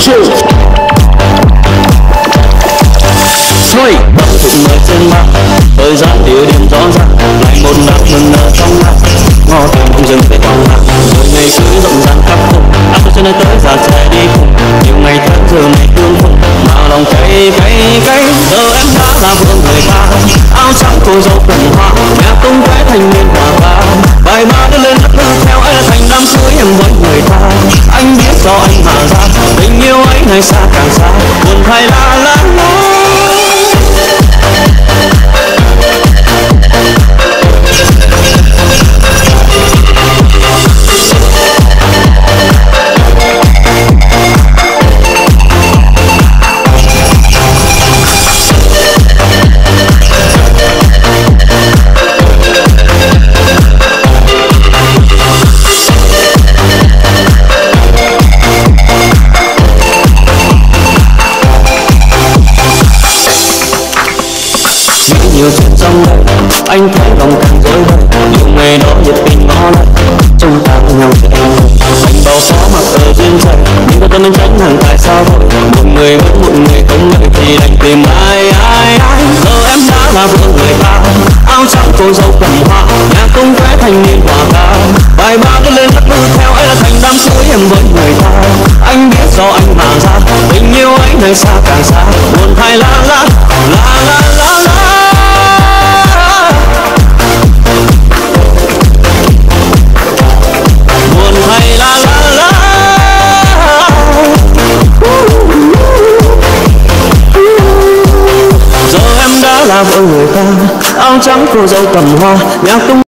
Thôi bão thịnh mời trên mặt thời gian địa điểm rõ ràng lại một năm mừng ở trong làng ngõ tìm không dừng về trong làng rồi ngày cưới rộn ràng khắp vùng áo cho nơi tới già trẻ đi cùng nhiều ngày tháng giờ này tương phùng mà lòng cay giờ em đã là vương người ta áo trắng cô dâu cần hoa nhà tung vé thanh niên hòa ca bài ba đưa lên đất nước theo ấy là thành đám cưới em với người ta anh biết do anh mà ra tình yêu ấy ngày xa càng xa buồn thay la la la. Nhiều chuyện trong đời anh thấy lòng càng dối bời nhiều ngày đó nhiệt tình ngó lại chúng ta cùng nhau thì em anh bao phó mặc ở duyên trời nhưng có tâm anh tránh hàng tại sao thôi một người vẫn một người không đợi thì đành tìm ai giờ em đã là vợ người ta áo trắng cô dâu cầm hoa nhà tung vé thanh niên hòa ca bài ba cứ lên đất nước theo ấy là thành đám cưới em với người ta anh biết do anh mà ra tình yêu ấy nơi xa càng xa buồn thay la la la la la la. Là vợ người ta áo trắng cô dâu cầm hoa nhà tung